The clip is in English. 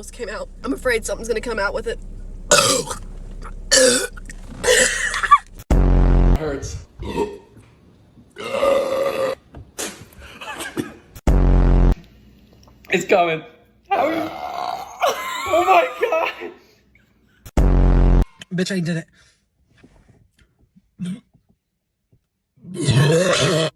almost came out. I'm afraid something's gonna come out with it. Hurts. It's coming. How are you? Oh my god! Bitch, I did it.